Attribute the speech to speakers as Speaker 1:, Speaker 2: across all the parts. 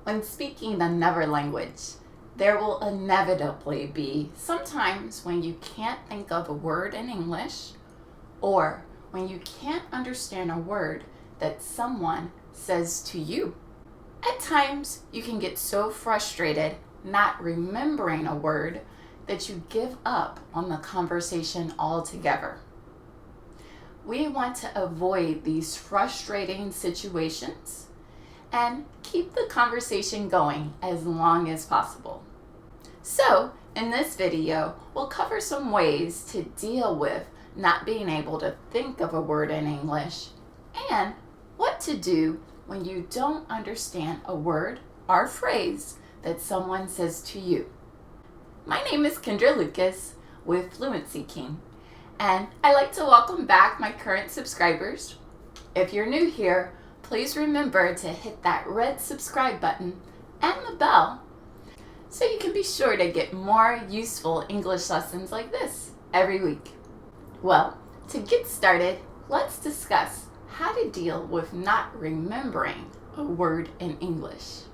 Speaker 1: When speaking another language, there will inevitably be sometimes when you can't think of a word in English or when you can't understand a word that someone says to you. At times, you can get so frustrated not remembering a word that you give up on the conversation altogether. We want to avoid these frustrating situations and keep the conversation going as long as possible. So, in this video, we'll cover some ways to deal with not being able to think of a word in English and what to do when you don't understand a word or phrase that someone says to you. My name is Kendra Lucas with Fluency King, and I'd like to welcome back my current subscribers. If you're new here, please remember to hit that red subscribe button and the bell so you can be sure to get more useful English lessons like this every week. Well, to get started, let's discuss how to deal with not remembering a word in English.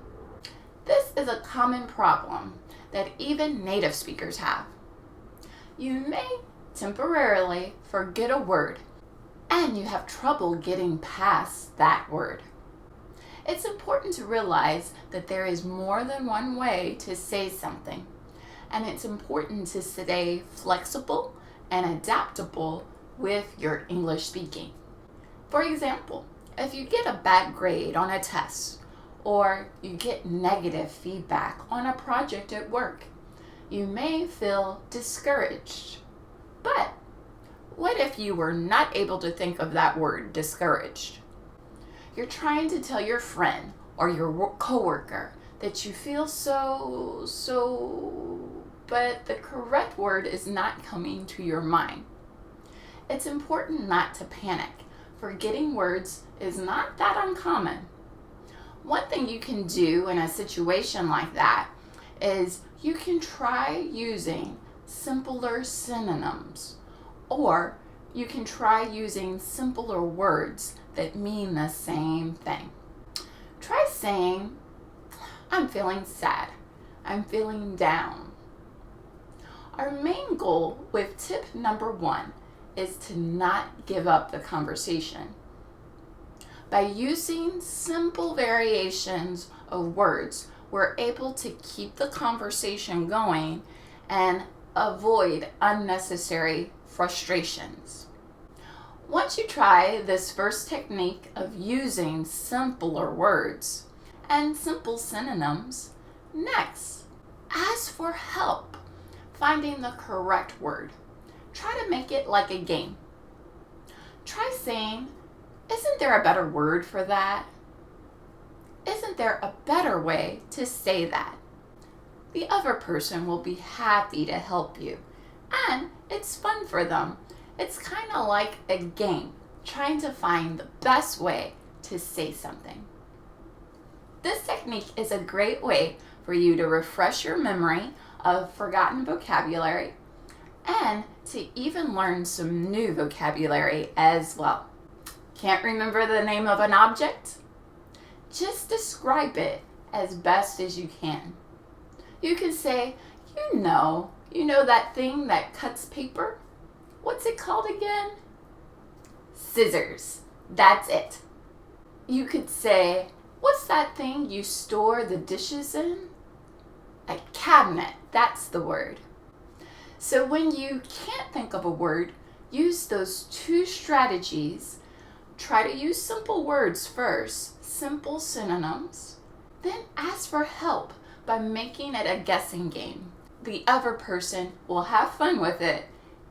Speaker 1: This is a common problem that even native speakers have. You may temporarily forget a word and you have trouble getting past that word. It's important to realize that there is more than one way to say something, and it's important to stay flexible and adaptable with your English speaking. For example, if you get a bad grade on a test or you get negative feedback on a project at work, you may feel discouraged. But what if you were not able to think of that word, discouraged? You're trying to tell your friend or your coworker that you feel so, but the correct word is not coming to your mind. It's important not to panic. Forgetting words is not that uncommon. One thing you can do in a situation like that is you can try using simpler synonyms, or you can try using simpler words that mean the same thing. Try saying, I'm feeling sad. I'm feeling down. Our main goal with tip number 1 is to not give up the conversation. By using simple variations of words, we're able to keep the conversation going and avoid unnecessary frustrations. Once you try this first technique of using simpler words and simple synonyms, next, ask for help finding the correct word. Try to make it like a game. Try saying, isn't there a better word for that? Isn't there a better way to say that? The other person will be happy to help you, and it's fun for them. It's kind of like a game, trying to find the best way to say something. This technique is a great way for you to refresh your memory of forgotten vocabulary and to even learn some new vocabulary as well. Can't remember the name of an object? Just describe it as best as you can. You can say, you know that thing that cuts paper? What's it called again? Scissors. That's it. You could say, what's that thing you store the dishes in? A cabinet. That's the word. So when you can't think of a word, use those 2 strategies. Try to use simple words first, simple synonyms. Then ask for help by making it a guessing game. The other person will have fun with it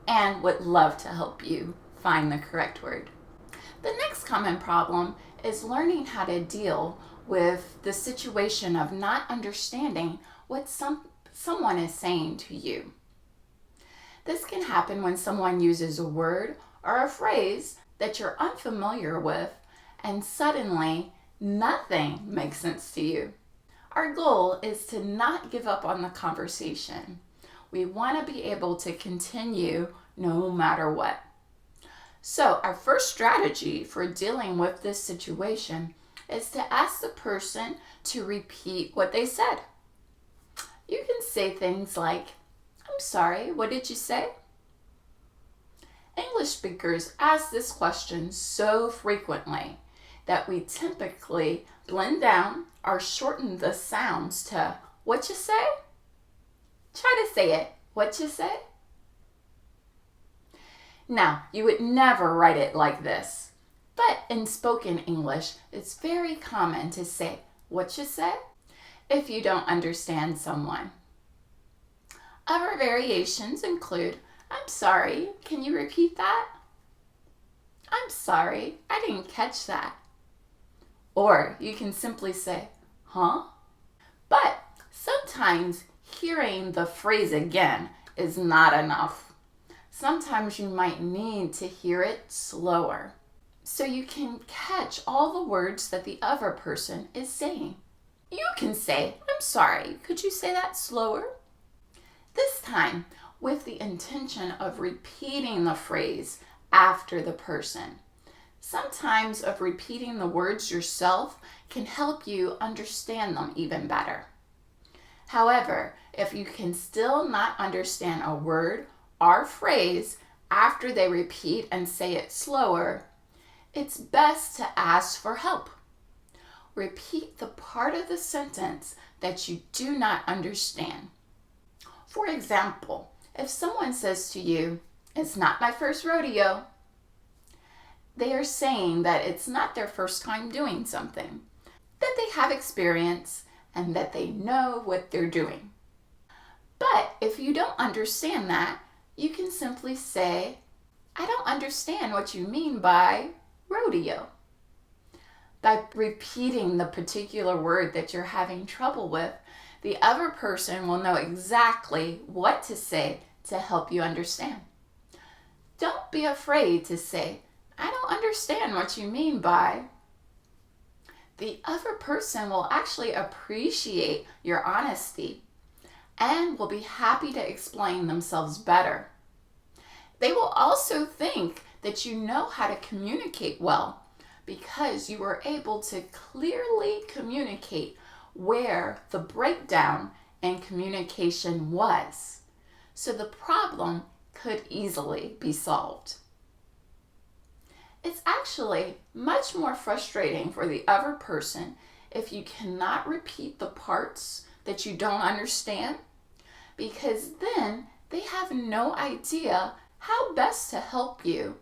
Speaker 1: and would love to help you find the correct word. The next common problem is learning how to deal with the situation of not understanding what someone is saying to you. This can happen when someone uses a word or a phrase that you're unfamiliar with and suddenly nothing makes sense to you. Our goal is to not give up on the conversation. We want to be able to continue no matter what. So our first strategy for dealing with this situation is to ask the person to repeat what they said. You can say things like, "I'm sorry, what did you say?" English speakers ask this question so frequently that we typically blend down or shorten the sounds to, "What you say?" Try to say it. What you say? Now, you would never write it like this, but in spoken English, it's very common to say, "What you say?" if you don't understand someone. Other variations include, "I'm sorry, can you repeat that?" "I'm sorry, I didn't catch that." Or you can simply say, "Huh?" But sometimes hearing the phrase again is not enough. Sometimes you might need to hear it slower so you can catch all the words that the other person is saying. You can say, "I'm sorry, could you say that slower?" This time with the intention of repeating the phrase after the person. Sometimes of repeating the words yourself can help you understand them even better. However, if you can still not understand a word or phrase after they repeat and say it slower, it's best to ask for help. Repeat the part of the sentence that you do not understand. For example, if someone says to you, "It's not my first rodeo," they are saying that it's not their first time doing something, that they have experience and that they know what they're doing. But if you don't understand that, you can simply say, "I don't understand what you mean by rodeo." By repeating the particular word that you're having trouble with, the other person will know exactly what to say to help you understand. Don't be afraid to say, "I don't understand what you mean by." The other person will actually appreciate your honesty and will be happy to explain themselves better. They will also think that you know how to communicate well because you were able to clearly communicate where the breakdown in communication was, so the problem could easily be solved. It's actually much more frustrating for the other person if you cannot repeat the parts that you don't understand, because then they have no idea how best to help you,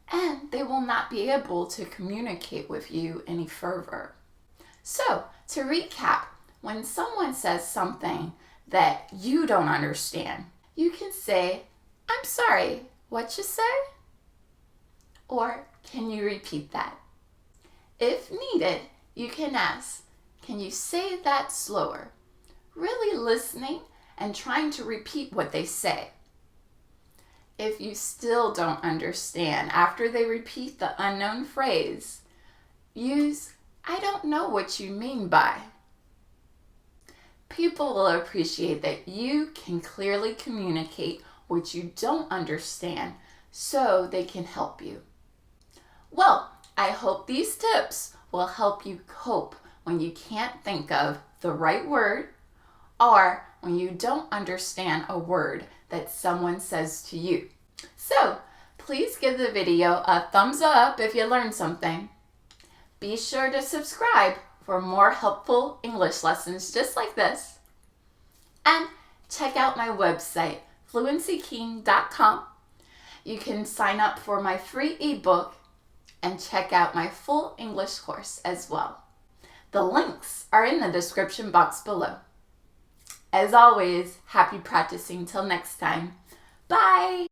Speaker 1: and they will not be able to communicate with you any further. So, to recap, when someone says something that you don't understand, you can say, "I'm sorry, what you say?" Or, "Can you repeat that?" If needed, you can ask, "Can you say that slower?" Really listening and trying to repeat what they say. If you still don't understand after they repeat the unknown phrase, use, "I don't know what you mean by." People will appreciate that you can clearly communicate what you don't understand so they can help you. Well, I hope these tips will help you cope when you can't think of the right word or when you don't understand a word that someone says to you. So, please give the video a thumbs up if you learned something. Be sure to subscribe for more helpful English lessons just like this. And check out my website, fluencyking.com. You can sign up for my free ebook and check out my full English course as well. The links are in the description box below. As always, happy practicing till next time. Bye!